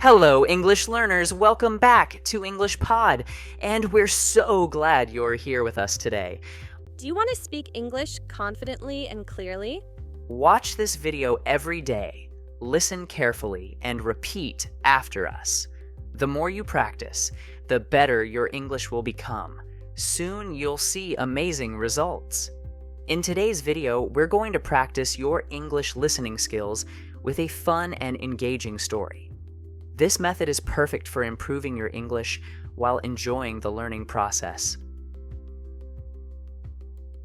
Hello, English learners. Welcome back to English Pod, and we're so glad you're here with us today. Do you want to speak English confidently and clearly? Watch this video every day, listen carefully, and repeat after us. The more you practice, the better your English will become. Soon you'll see amazing results. In today's video, we're going to practice your English listening skills with a fun and engaging story. This method is perfect for improving your English while enjoying the learning process.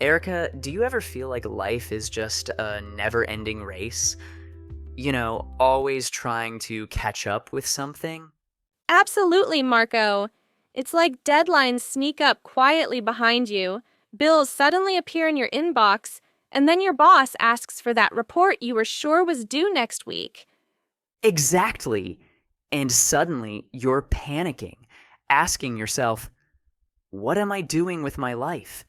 Erica, do you ever feel like life is just a never-ending race? You know, always trying to catch up with something? Absolutely, Marco. It's like deadlines sneak up quietly behind you, bills suddenly appear in your inbox, and then your boss asks for that report you were sure was due next week. Exactly. And suddenly you're panicking, asking yourself, what am I doing with my life?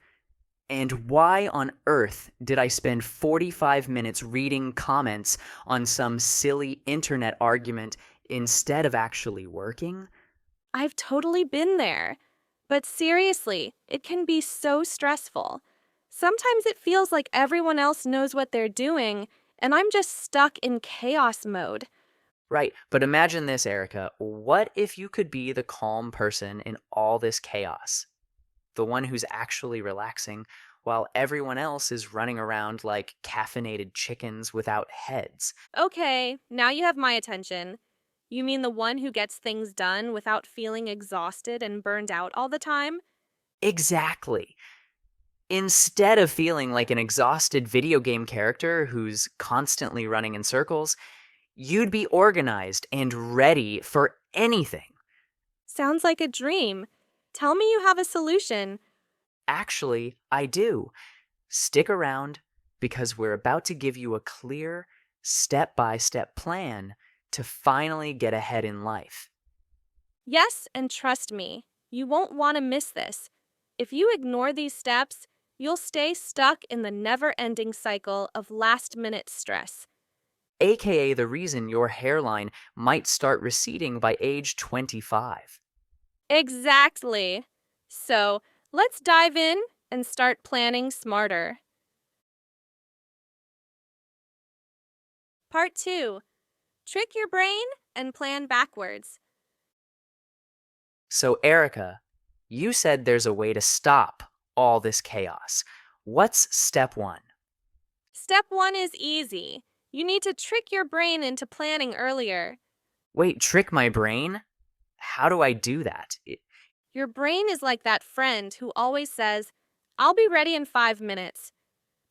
And why on earth did I spend 45 minutes reading comments on some silly internet argument instead of actually working? I've totally been there. But seriously, it can be so stressful. Sometimes it feels like everyone else knows what they're doing, and I'm just stuck in chaos mode. Right, but imagine this, Erica. What if you could be the calm person in all this chaos? The one who's actually relaxing, while everyone else is running around like caffeinated chickens without heads. Okay, now you have my attention. You mean the one who gets things done without feeling exhausted and burned out all the time? Exactly. Instead of feeling like an exhausted video game character who's constantly running in circles, you'd be organized and ready for anything. Sounds like a dream. Tell me you have a solution. Actually, I do. Stick around because we're about to give you a clear, step by step plan to finally get ahead in life. Yes, and trust me, you won't want to miss this. If you ignore these steps, you'll stay stuck in the never ending cycle of last minute stress. AKA the reason your hairline might start receding by age 25. Exactly. So, let's dive in and start planning smarter. Part 2. Trick your brain and plan backwards. So, Erica, you said there's a way to stop all this chaos. What's step one? Step 1 is easy. You need to trick your brain into planning earlier. Wait, trick my brain? How do I do that? Your brain is like that friend who always says, I'll be ready in 5 minutes.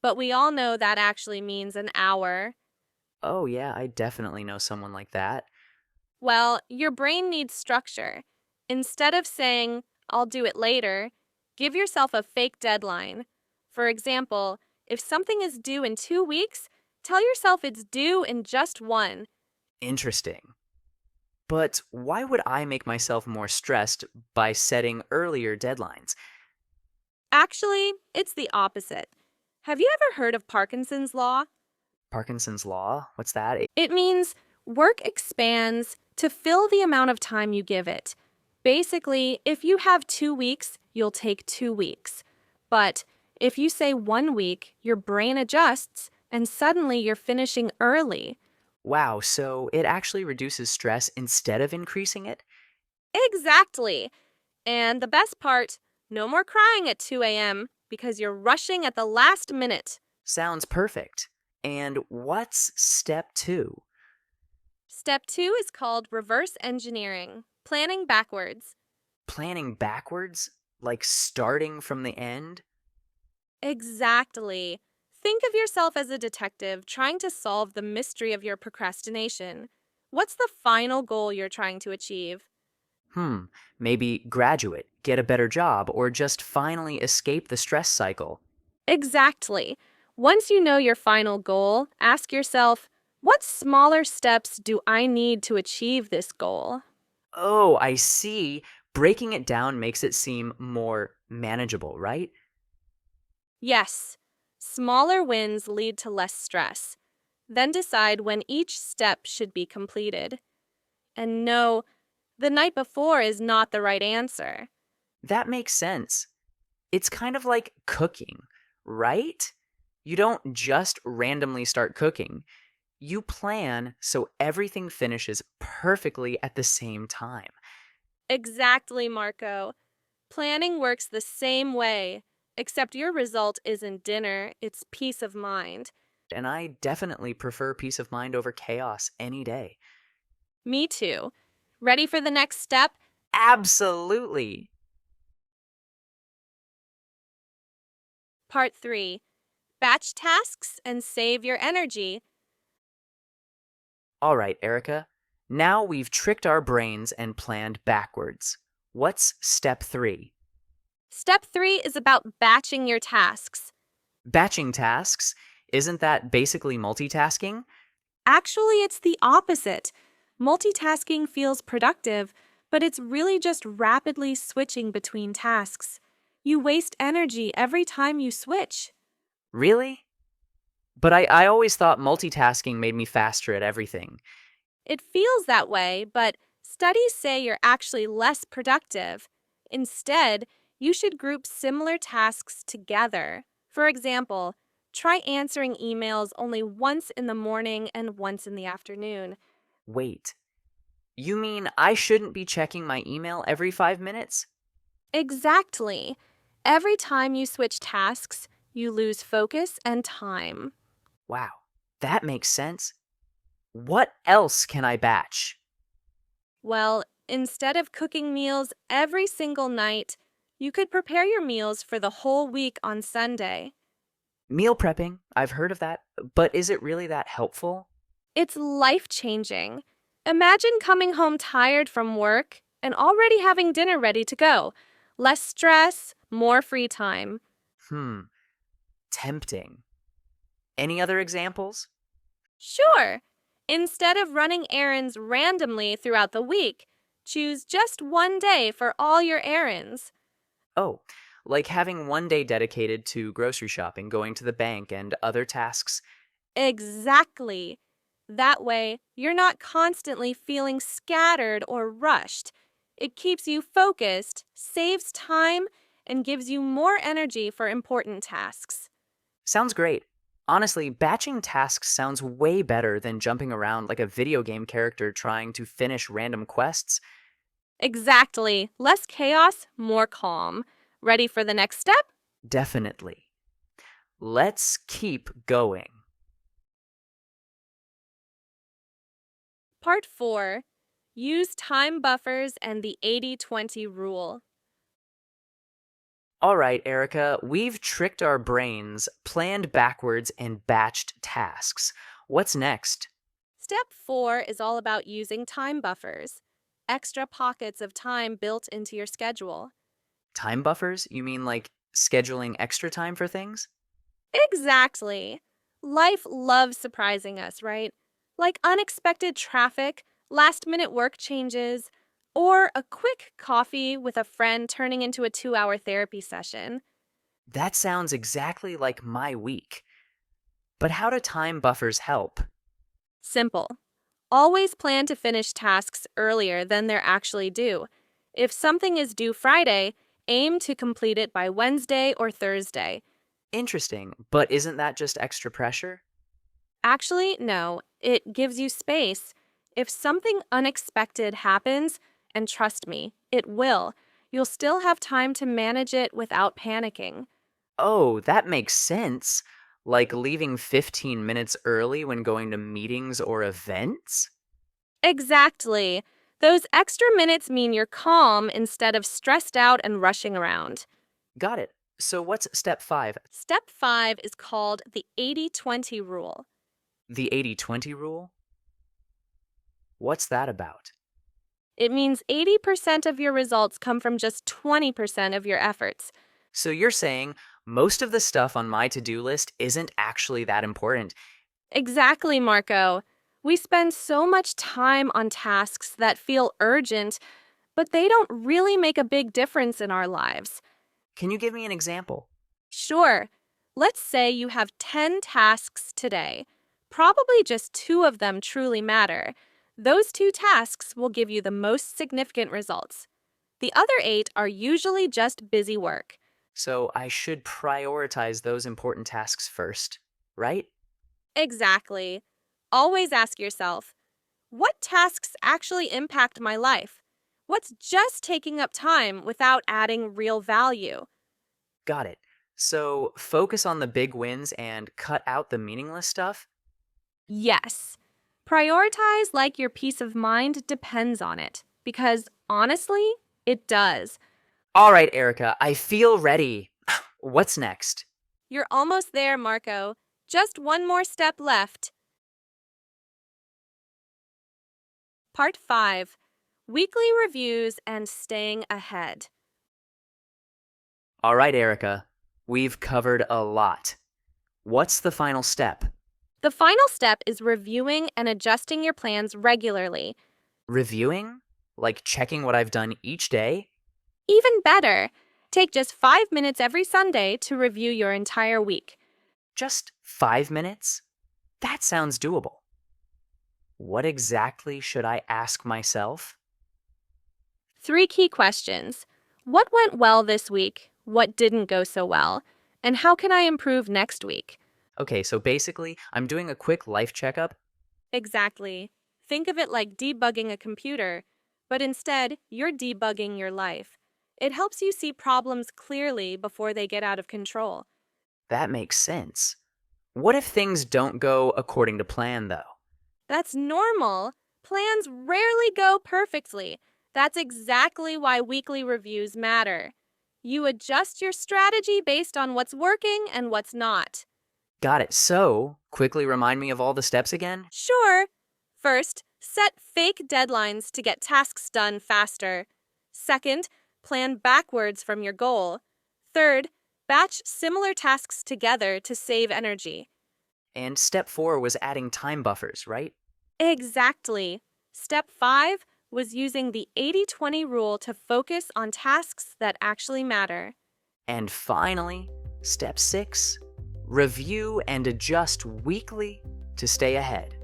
But we all know that actually means an hour. Oh, yeah, I definitely know someone like that. Well, your brain needs structure. Instead of saying, I'll do it later, give yourself a fake deadline. For example, if something is due in 2 weeks, tell yourself it's due in just one. Interesting. But why would I make myself more stressed by setting earlier deadlines? Actually, it's the opposite. Have you ever heard of Parkinson's law? Parkinson's Law? What's that? It means work expands to fill the amount of time you give it. Basically, if you have 2 weeks, you'll take 2 weeks. But if you say 1 week, your brain adjusts and suddenly you're finishing early. Wow, so it actually reduces stress instead of increasing it? Exactly. And the best part, no more crying at 2 a.m. because you're rushing at the last minute. Sounds perfect. And what's step two? Step 2 is called reverse engineering, planning backwards. Planning backwards? Like starting from the end? Exactly. Think of yourself as a detective trying to solve the mystery of your procrastination. What's the final goal you're trying to achieve? Maybe graduate, get a better job, or just finally escape the stress cycle. Exactly. Once you know your final goal, ask yourself, what smaller steps do I need to achieve this goal? Oh, I see. Breaking it down makes it seem more manageable, right? Yes, smaller wins lead to less stress. Then decide when each step should be completed. And no, the night before is not the right answer. That makes sense. It's kind of like cooking, right? You don't just randomly start cooking. You plan so everything finishes perfectly at the same time. Exactly, Marco. Planning works the same way, except your result isn't dinner, it's peace of mind. And I definitely prefer peace of mind over chaos any day. Me too. Ready for the next step? Absolutely. Part 3. Batch tasks and save your energy. All right, Erica. Now we've tricked our brains and planned backwards. What's step 3? Step 3 is about batching your tasks. Batching tasks? Isn't that basically multitasking? Actually, it's the opposite. Multitasking feels productive, but it's really just rapidly switching between tasks. You waste energy every time you switch. Really? But I always thought multitasking made me faster at everything. It feels that way, but studies say you're actually less productive. Instead, you should group similar tasks together. For example, try answering emails only once in the morning and once in the afternoon. Wait, you mean I shouldn't be checking my email every 5 minutes? Exactly. Every time you switch tasks, you lose focus and time. Wow, that makes sense. What else can I batch? Well, instead of cooking meals every single night, you could prepare your meals for the whole week on Sunday. Meal prepping, I've heard of that, but is it really that helpful? It's life-changing. Imagine coming home tired from work and already having dinner ready to go. Less stress, more free time. Hmm, tempting. Any other examples? Sure. Instead of running errands randomly throughout the week, choose just one day for all your errands. Oh, like having one day dedicated to grocery shopping, going to the bank, and other tasks. Exactly. That way, you're not constantly feeling scattered or rushed. It keeps you focused, saves time, and gives you more energy for important tasks. Sounds great. Honestly, batching tasks sounds way better than jumping around like a video game character trying to finish random quests. Exactly. Less chaos, more calm. Ready for the next step? Definitely. Let's keep going. Part 4. Use time buffers and the 80-20 rule. All right, Erica, we've tricked our brains, planned backwards, and batched tasks. What's next? Step 4 is all about using time buffers, extra pockets of time built into your schedule. Time buffers? You mean like scheduling extra time for things? Exactly. Life loves surprising us, right? Like unexpected traffic, last-minute work changes, or a quick coffee with a friend turning into a 2-hour therapy session. That sounds exactly like my week. But how do time buffers help? Simple. Always plan to finish tasks earlier than they're actually due. If something is due Friday, aim to complete it by Wednesday or Thursday. Interesting, but isn't that just extra pressure? Actually, no, it gives you space. If something unexpected happens, and trust me, it will, you'll still have time to manage it without panicking. Oh, that makes sense. Like leaving 15 minutes early when going to meetings or events? Exactly. Those extra minutes mean you're calm instead of stressed out and rushing around. Got it. So what's step 5? Step 5 is called the 80-20 rule. The 80-20 rule? What's that about? It means 80% of your results come from just 20% of your efforts. So you're saying most of the stuff on my to-do list isn't actually that important. Exactly, Marco. We spend so much time on tasks that feel urgent, but they don't really make a big difference in our lives. Can you give me an example? Sure, let's say you have 10 tasks today. Probably just 2 of them truly matter. Those 2 tasks will give you the most significant results. The other 8 are usually just busy work. So I should prioritize those important tasks first, right? Exactly. Always ask yourself, what tasks actually impact my life? What's just taking up time without adding real value? Got it. So focus on the big wins and cut out the meaningless stuff? Yes. Prioritize like your peace of mind depends on it, because honestly, it does. All right, Erica, I feel ready. What's next? You're almost there, Marco. Just one more step left. Part 5. Weekly reviews and staying ahead. All right, Erica, we've covered a lot. What's the final step? The final step is reviewing and adjusting your plans regularly. Reviewing? Like checking what I've done each day? Even better, take just 5 minutes every Sunday to review your entire week. Just 5 minutes? That sounds doable. What exactly should I ask myself? 3 key questions. What went well this week? What didn't go so well? And how can I improve next week? Okay, so basically, I'm doing a quick life checkup. Exactly. Think of it like debugging a computer, but instead, you're debugging your life. It helps you see problems clearly before they get out of control. That makes sense. What if things don't go according to plan, though? That's normal. Plans rarely go perfectly. That's exactly why weekly reviews matter. You adjust your strategy based on what's working and what's not. Got it. So, quickly remind me of all the steps again? Sure. First, set fake deadlines to get tasks done faster. Second, plan backwards from your goal. Third, batch similar tasks together to save energy. And step 4 was adding time buffers, right? Exactly. Step 5 was using the 80-20 rule to focus on tasks that actually matter. And finally, step 6, review and adjust weekly to stay ahead.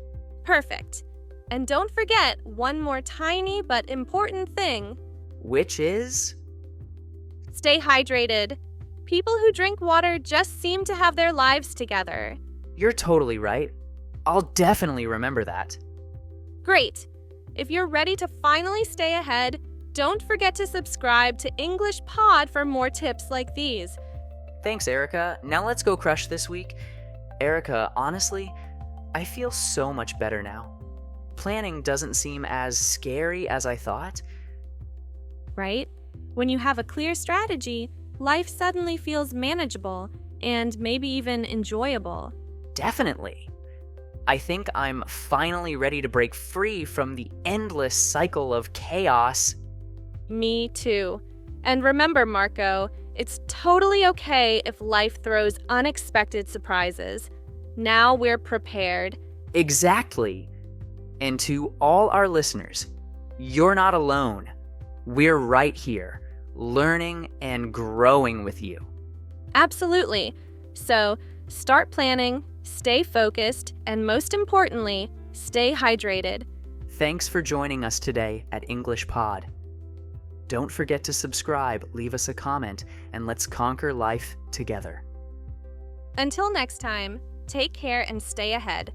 Perfect. And don't forget one more tiny but important thing. Which is? Stay hydrated. People who drink water just seem to have their lives together. You're totally right. I'll definitely remember that. Great. If you're ready to finally stay ahead, don't forget to subscribe to English Pod for more tips like these. Thanks, Erica. Now let's go crush this week. Erica, honestly, I feel so much better now. Planning doesn't seem as scary as I thought. Right? When you have a clear strategy, life suddenly feels manageable and maybe even enjoyable. Definitely. I think I'm finally ready to break free from the endless cycle of chaos. Me too. And remember, Marco, it's totally okay if life throws unexpected surprises. Now we're prepared. Exactly. And to all our listeners, you're not alone. We're right here, learning and growing with you. Absolutely. So start planning, stay focused, and most importantly, stay hydrated. Thanks for joining us today at English Pod. Don't forget to subscribe, leave us a comment, and let's conquer life together. Until next time, take care and stay ahead.